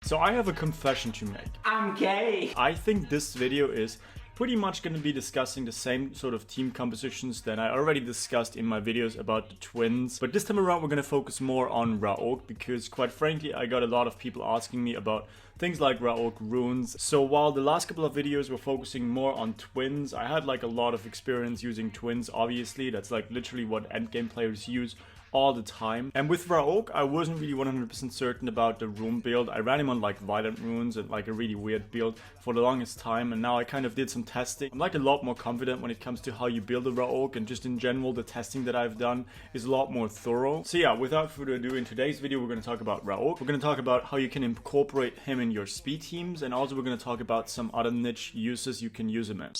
So I have a confession to make. I'm gay! I think this video is pretty much going to be discussing the same sort of team compositions that I already discussed in my videos about the twins. But this time around we're going to focus more on RAOQ because quite frankly I got a lot of people asking me about things like RAOQ runes. So while the last couple of videos were focusing more on twins, I had like a lot of experience using twins. Obviously that's like literally what endgame players use all the time. And with RAOQ, I wasn't really 100% certain about the rune build. I ran him on like violent runes and like a really weird build for the longest time, and now I kind of did some testing. I'm like a lot more confident when it comes to how you build a RAOQ, and just in general the testing that I've done is a lot more thorough. So yeah, without further ado, in today's video we're going to talk about RAOQ. We're going to talk about how you can incorporate him in your speed teams, and also we're going to talk about some other niche uses you can use him in.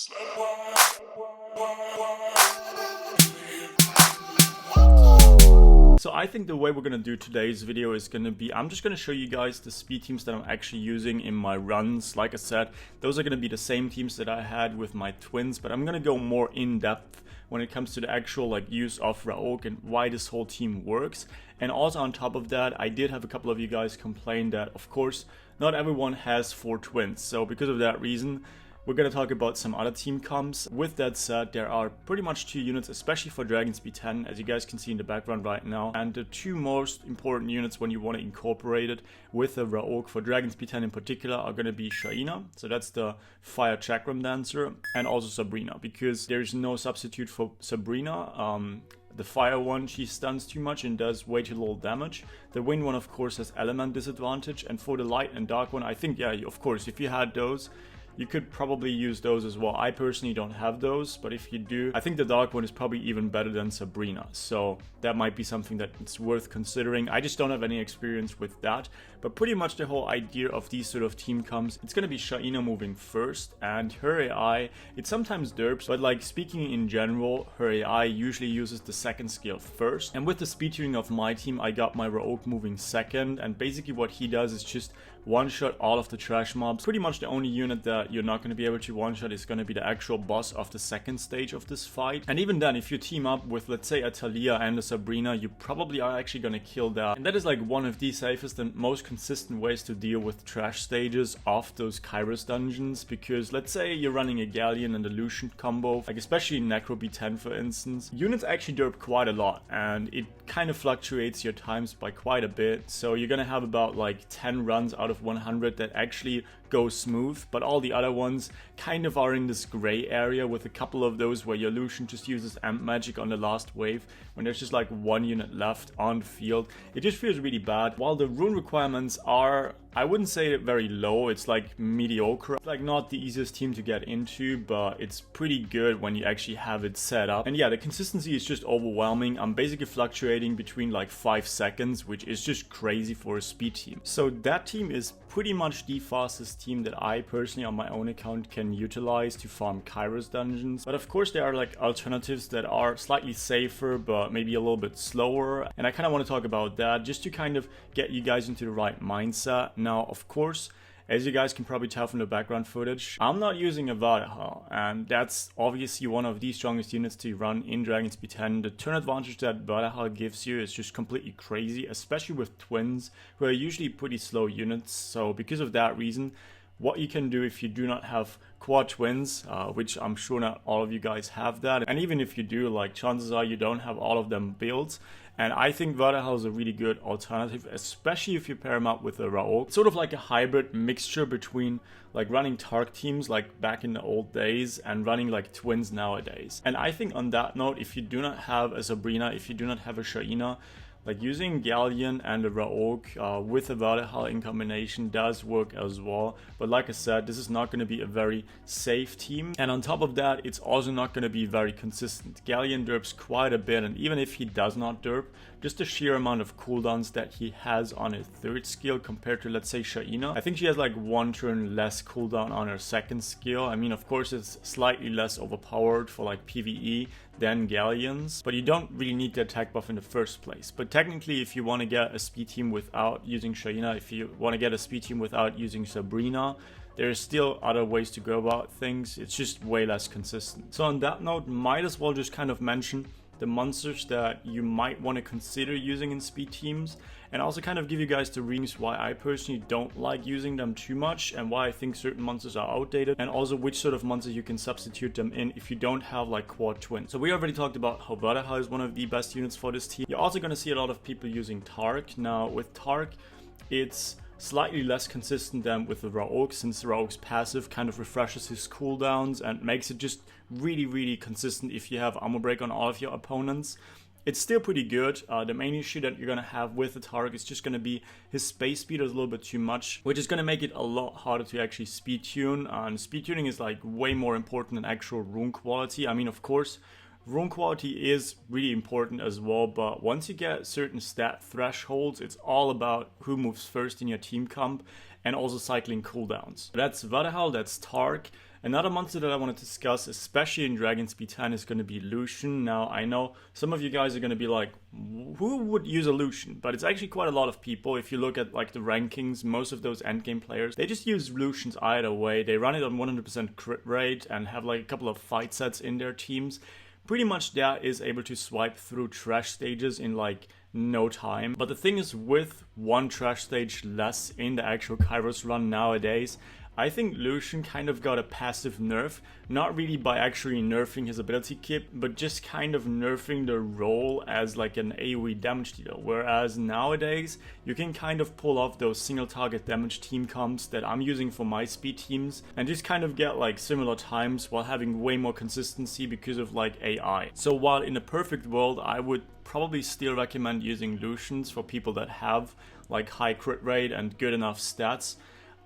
So I think the way we're going to do today's video is going to be, I'm just going to show you guys the speed teams that I'm actually using in my runs. Like I said, those are going to be the same teams that I had with my twins, but I'm going to go more in depth when it comes to the actual like use of RAOQ and why this whole team works. And also on top of that, I did have a couple of you guys complain that of course not everyone has 4 twins. So because of that reason, we're going to talk about some other team comps. With that said, there are pretty much 2 units, especially for Dragons B10, as you guys can see in the background right now. And the 2 most important units when you want to incorporate it with the RAOQ for Dragons B10 in particular are going to be Shaina, so that's the Fire Chakram Dancer, and also Sabrina, because there's no substitute for Sabrina. The fire one, she stuns too much and does way too little damage. The wind one, of course, has element disadvantage. And for the light and dark one, I think, yeah, of course, if you had those, you could probably use those as well. I personally don't have those, but if you do, I think the dark one is probably even better than Sabrina. So that might be something that's worth considering. I just don't have any experience with that. But pretty much the whole idea of these sort of team comps, it's going to be Shaina moving first, and her AI, it sometimes derps, but like speaking in general, her AI usually uses the second skill first. And with the speed tuning of my team, I got my RAOQ moving second, and basically what he does is just one-shot all of the trash mobs. Pretty much the only unit that you're not going to be able to one-shot is going to be the actual boss of the second stage of this fight. And even then, if you team up with, let's say, a Talia and a Sabrina, you probably are actually going to kill that. And that is like one of the safest and most consistent ways to deal with trash stages of those Caiross dungeons, because let's say you're running a Galleon and a Lucian combo, like especially Necro B10 for instance, units actually derp quite a lot, and it kind of fluctuates your times by quite a bit. So you're going to have about like 10 runs out of 100 that actually go smooth, but all the other ones kind of are in this gray area, with a couple of those where your Lucian just uses amp magic on the last wave when there's just like 1 unit left on the field. It just feels really bad. While the rune requirements are, I wouldn't say very low, it's like mediocre. It's like not the easiest team to get into, but it's pretty good when you actually have it set up. And yeah, the consistency is just overwhelming. I'm basically fluctuating between like 5 seconds, which is just crazy for a speed team. So that team is pretty much the fastest team that I personally on my own account can utilize to farm Caiross dungeons. But of course there are like alternatives that are slightly safer but maybe a little bit slower, and I kind of want to talk about that just to kind of get you guys into the right mindset. Now of course, as you guys can probably tell from the background footage, I'm not using a Vadahal, and that's obviously one of the strongest units to run in Dragons B10. The turn advantage that Vadahal gives you is just completely crazy, especially with twins, who are usually pretty slow units. So because of that reason, what you can do if you do not have quad twins, which I'm sure not all of you guys have that, and even if you do, like chances are you don't have all of them built. And I think Vadahal is a really good alternative, especially if you pair him up with a RAOQ. It's sort of like a hybrid mixture between like running Tark teams like back in the old days and running like twins nowadays. And I think on that note, if you do not have a Sabrina, if you do not have a Shaina, like using Galleon and a RAOQ with a Vadahal in combination does work as well. But like I said, this is not going to be a very safe team. And on top of that, it's also not going to be very consistent. Galleon derps quite a bit, and even if he does not derp, just the sheer amount of cooldowns that he has on his 3rd skill compared to, let's say, Shaina. I think she has like 1 turn less cooldown on her 2nd skill. I mean, of course, it's slightly less overpowered for like PvE than Galleons, but you don't really need the attack buff in the first place. But technically, if you want to get a speed team without using Shaina, if you want to get a speed team without using Sabrina, there's still other ways to go about things. It's just way less consistent. So on that note, might as well just kind of mention the monsters that you might want to consider using in speed teams, and also kind of give you guys the reasons why I personally don't like using them too much and why I think certain monsters are outdated, and also which sort of monsters you can substitute them in if you don't have like quad twins. So we already talked about how Vadahal is one of the best units for this team. You're also going to see a lot of people using Tark. Now with Tark, it's slightly less consistent than with the RAOQ, since the RAOQ's passive kind of refreshes his cooldowns and makes it just really consistent if you have armor break on all of your opponents. It's still pretty good. The main issue that you're going to have with the Tark is just going to be his space speed is a little bit too much, which is going to make it a lot harder to actually speed tune. And speed tuning is like way more important than actual rune quality. I mean, of course, rune quality is really important as well, but once you get certain stat thresholds, it's all about who moves first in your team comp and also cycling cooldowns. That's Vadahal, that's Tark. Another monster that I want to discuss, especially in Dragons B10, is going to be Lucian. Now, I know some of you guys are going to be like, who would use a Lucian? But it's actually quite a lot of people. If you look at like the rankings, most of those endgame players, they just use Lucians either way. They run it on 100% crit rate and have like a couple of fight sets in their teams. Pretty much that is able to swipe through trash stages in like no time. But the thing is, with one trash stage less in the actual Caiross run nowadays, I think Lucian kind of got a passive nerf, not really by actually nerfing his ability kit, but just kind of nerfing the role as like an AoE damage dealer. Whereas nowadays, you can kind of pull off those single target damage team comps that I'm using for my speed teams and just kind of get like similar times while having way more consistency because of like AI. So while in a perfect world, I would probably still recommend using Lucians for people that have like high crit rate and good enough stats,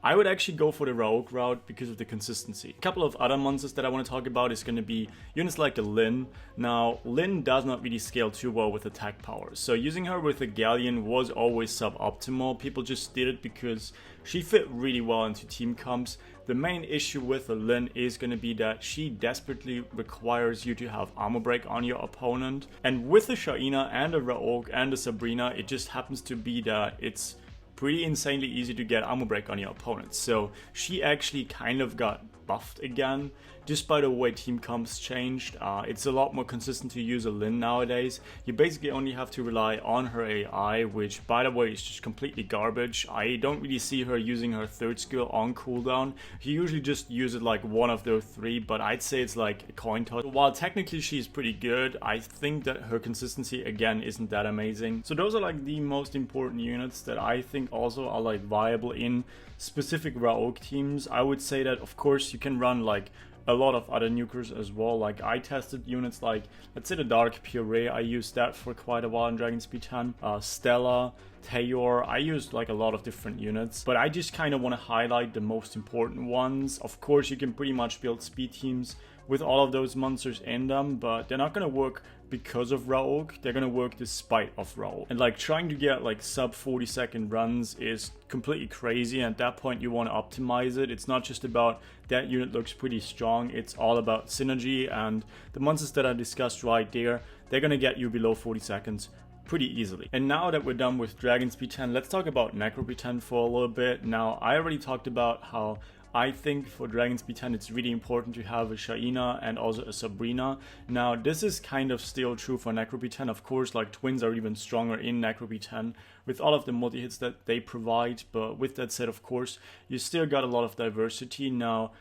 I would actually go for the RAOQ route because of the consistency. A couple of other monsters that I want to talk about is going to be units like the Lyn. Now, Lyn does not really scale too well with attack power, so using her with a Galleon was always suboptimal. People just did it because she fit really well into team comps. The main issue with the Lyn is going to be that she desperately requires you to have armor break on your opponent. And with the Shaina and the RAOQ and the Sabrina, it just happens to be that it's pretty insanely easy to get armor break on your opponent. So she actually kind of got buffed again just by the way team comps changed. It's a lot more consistent to use a Lyn nowadays. You basically only have to rely on her AI, which by the way is just completely garbage. I don't really see her using her third skill on cooldown. She usually just uses like one of those three, but I'd say it's like a coin toss. While technically she's pretty good, I think that her consistency again isn't that amazing. So those are like the most important units that I think also are like viable in specific RAOQ teams. I would say that of course you can run like a lot of other nukers as well. Like I tested units like, let's say the Dark Puree, I used that for quite a while in Dragons B10. Stella, Tayor, I used like a lot of different units, but I just kind of want to highlight the most important ones. Of course you can pretty much build speed teams with all of those monsters in them, but they're not going to work because of RAOQ, they're going to work despite of RAOQ. And like trying to get like sub 40-second runs is completely crazy, and at that point you want to optimize it. It's not just about that unit looks pretty strong, it's all about synergy, and the monsters that I discussed right there, they're going to get you below 40 seconds pretty easily. And now that we're done with Dragons B10, let's talk about Necro B10 for a little bit. Now, I already talked about how I think for Dragons B10 it's really important to have a Shaina and also a Sabrina. Now, this is kind of still true for Necro B10. Of course, like twins are even stronger in Necro B10 with all of the multi-hits that they provide, but with that said, of course, you still got a lot of diversity. Now,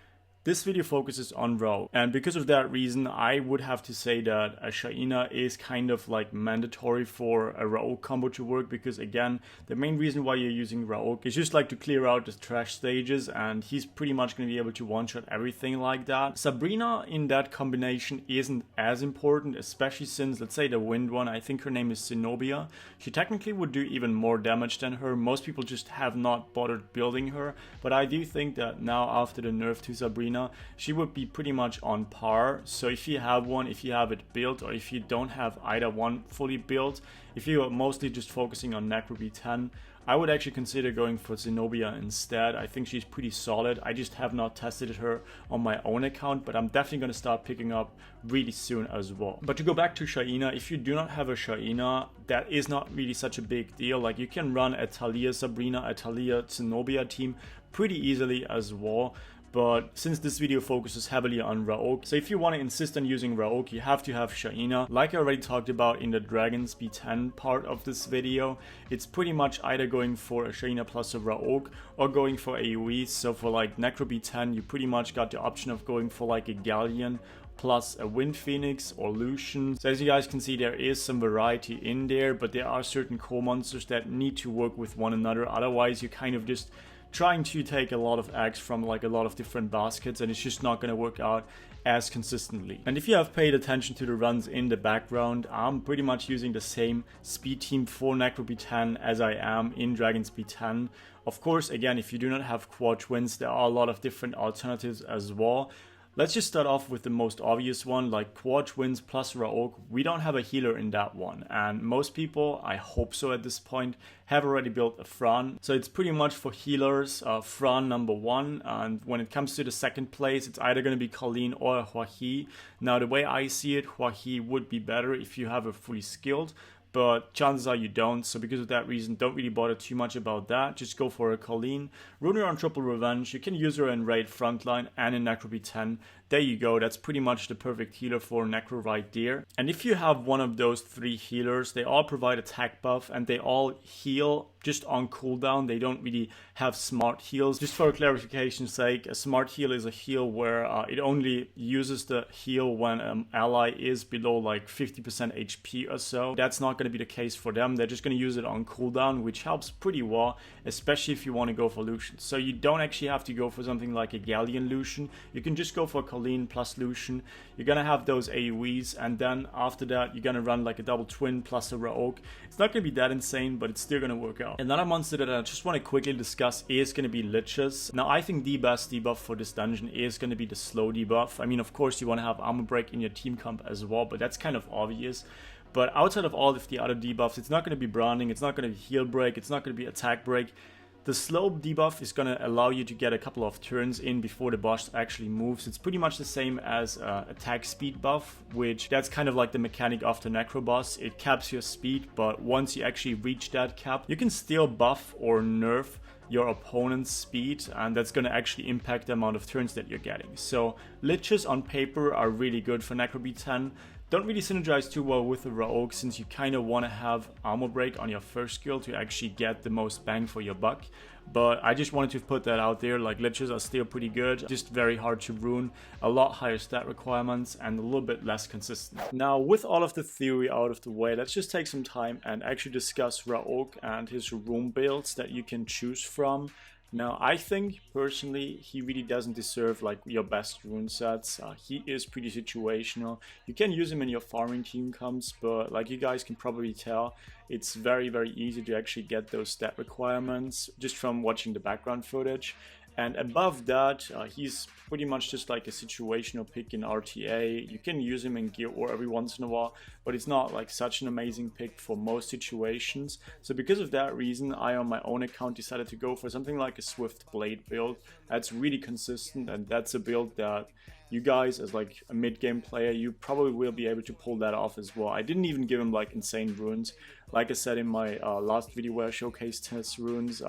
this video focuses on Rhow, and because of that reason, I would have to say that a Shaina is kind of like mandatory for a RAOQ combo to work, because again, the main reason why you're using RAOQ is just like to clear out the trash stages, and he's pretty much going to be able to one-shot everything like that. Sabrina in that combination isn't as important, especially since, let's say the wind one, I think her name is Zenobia. She technically would do even more damage than her. Most people just have not bothered building her, but I do think that now after the nerf to Sabrina, she would be pretty much on par. So if you have one, if you have it built, or if you don't have either one fully built, if you are mostly just focusing on Necro B10, I would actually consider going for Zenobia instead. I think she's pretty solid. I just have not tested her on my own account, but I'm definitely going to start picking up really soon as well. But to go back to Shaina, if you do not have a Shaina, that is not really such a big deal. Like you can run a Talia Sabrina, a Talia Zenobia team pretty easily as well. But since this video focuses heavily on RAOQ, so if you want to insist on using RAOQ, you have to have Shaina. Like I already talked about in the Dragons B10 part of this video, it's pretty much either going for a Shaina plus a RAOQ or going for AoE. So for like Necro B10, you pretty much got the option of going for like a Galleon plus a Wind Phoenix or Lucian. So as you guys can see, there is some variety in there, but there are certain core monsters that need to work with one another. Otherwise, you kind of just trying to take a lot of eggs from like a lot of different baskets, and it's just not going to work out as consistently. And if you have paid attention to the runs in the background, I'm pretty much using the same speed team for Necro B10 as I am in Dragons B10. Of course, again, if you do not have quad twins, there are a lot of different alternatives as well. Let's just start off with the most obvious one, like quad twins plus RAOQ. We don't have a healer in that one, and most people, I hope so at this point, have already built a Fran. So it's pretty much for healers, Fran number 1, and when it comes to the second place, it's either going to be Colleen or Hua-Hi. Now the way I see it, Hua-Hi would be better if you have a fully skilled, but chances are you don't, so because of that reason, don't really bother too much about that. Just go for a Colleen. Rune on Triple Revenge. You can use her in Raid Frontline and in Necro B10. There you go, that's pretty much the perfect healer for Necro right there. And if you have one of those 3 healers, they all provide attack buff and they all heal just on cooldown. They don't really have smart heals. Just for clarification's sake, a smart heal is a heal where it only uses the heal when an ally is below like 50% HP or so. That's not going to be the case for them. They're just going to use it on cooldown, which helps pretty well, especially if you want to go for Lucian. So you don't actually have to go for something like a Galleon Lucian. You can just go for Colleen plus Lucian. You're going to have those AoEs, and then after that, you're going to run like a double twin plus a RAOQ. It's not going to be that insane, but it's still going to work out. Another monster that I just want to quickly discuss is going to be Liches. Now, I think the best debuff for this dungeon is going to be the slow debuff. I mean, of course, you want to have armor break in your team comp as well, but that's kind of obvious. But outside of all of the other debuffs, it's not going to be branding, it's not going to be heal break, it's not going to be attack break. The slow debuff is going to allow you to get a couple of turns in before the boss actually moves. It's pretty much the same as attack speed buff, which that's kind of like the mechanic of the Necro boss. It caps your speed, but once you actually reach that cap, you can still buff or nerf your opponent's speed, and that's going to actually impact the amount of turns that you're getting. So Liches on paper are really good for Necro B10. Don't really synergize too well with the RAOQ, since you kind of want to have armor break on your first skill to actually get the most bang for your buck. But I just wanted to put that out there, like Liches are still pretty good, just very hard to rune, a lot higher stat requirements and a little bit less consistent. Now with all of the theory out of the way, let's just take some time and actually discuss RAOQ and his rune builds that you can choose from. Now, I think, personally, he really doesn't deserve, like, your best rune sets. He is pretty situational. You can use him in your farming team comps, but, like you guys can probably tell, it's very, very easy to actually get those stat requirements just from watching the background footage. And above that, he's pretty much just like a situational pick in RTA. You can use him in Gear War every once in a while, but it's not like such an amazing pick for most situations. So because of that reason, I on my own account decided to go for something like a Swift Blade build. That's really consistent, and that's a build that you guys, as like a mid-game player, you probably will be able to pull that off as well. I didn't even give him like insane runes. Like I said in my last video where I showcased his runes,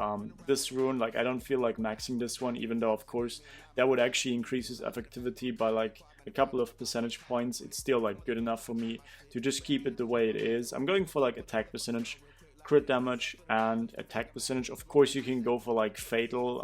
this rune, like I don't feel like maxing this one, even though of course that would actually increase his effectivity by like a couple of percentage points. It's still like good enough for me to just keep it the way it is. I'm going for like attack percentage, crit damage and attack percentage. Of course you can go for like fatal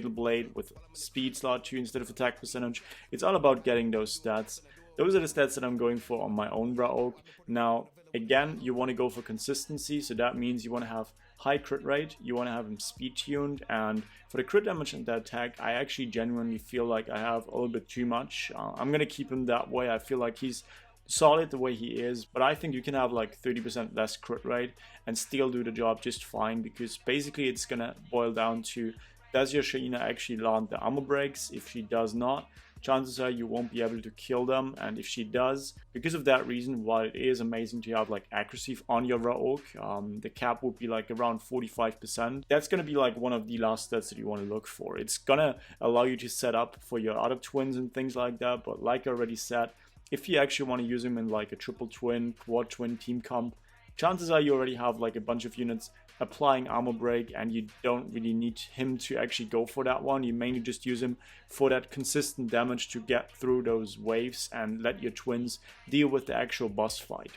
blade with speed slot 2 instead of attack percentage. It's all about getting those stats. Those are the stats that I'm going for on my own RAOQ. Now again, you want to go for consistency, so that means you want to have high crit rate, you want to have him speed tuned, and for the crit damage and the attack, I actually genuinely feel like I have a little bit too much. I'm gonna keep him that way. I feel like he's solid the way he is, but I think you can have like 30% less crit rate and still do the job just fine, because basically it's gonna boil down to, does your Shaina actually land the armor breaks? If she does not, chances are you won't be able to kill them, and if she does, because of that reason, while it is amazing to have like accuracy on your RAOQ, the cap would be like around 45%. That's gonna be like one of the last stats that you want to look for. It's gonna allow you to set up for your other twins and things like that, but like I already said, if you actually want to use him in like a triple twin, quad twin team comp, chances are you already have like a bunch of units applying armor break, and you don't really need him to actually go for that one. You mainly just use him for that consistent damage to get through those waves and let your twins deal with the actual boss fight.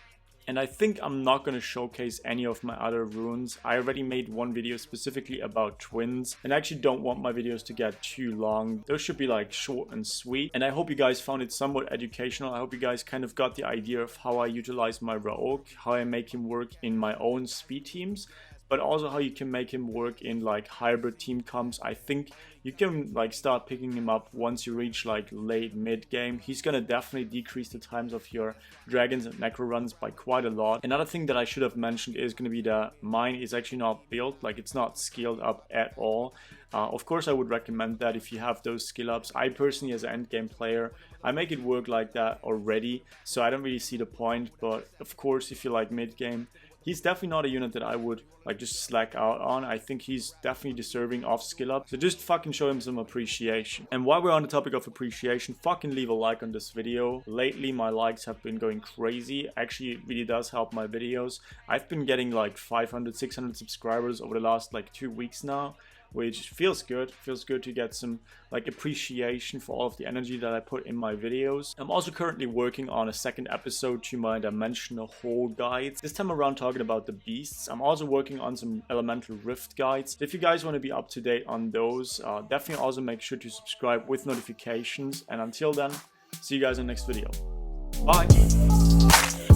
And I think I'm not going to showcase any of my other runes. I already made one video specifically about twins, and I actually don't want my videos to get too long. Those should be like short and sweet. And I hope you guys found it somewhat educational. I hope you guys kind of got the idea of how I utilize my RAOQ, how I make him work in my own speed teams, but also how you can make him work in like hybrid team comps. I think you can like start picking him up once you reach like late mid game. He's gonna definitely decrease the times of your dragons and necro runs by quite a lot. Another thing that I should have mentioned is gonna be that mine is actually not built, like it's not scaled up at all. Of course I would recommend that if you have those skill ups. I personally, as an end game player, I make it work like that already, so I don't really see the point. But of course, if you like mid game, he's definitely not a unit that I would like just slack out on. I think he's definitely deserving of skill up. So just fucking show him some appreciation. And while we're on the topic of appreciation, fucking leave a like on this video. Lately, my likes have been going crazy. Actually, it really does help my videos. I've been getting like 500, 600 subscribers over the last like 2 weeks now, which feels good. Feels good to get some like appreciation for all of the energy that I put in my videos. I'm also currently working on a second episode to my dimensional hole guides. This time around talking about the beasts. I'm also working on some elemental rift guides. If you guys want to be up to date on those, definitely also make sure to subscribe with notifications. And until then, see you guys in the next video. Bye!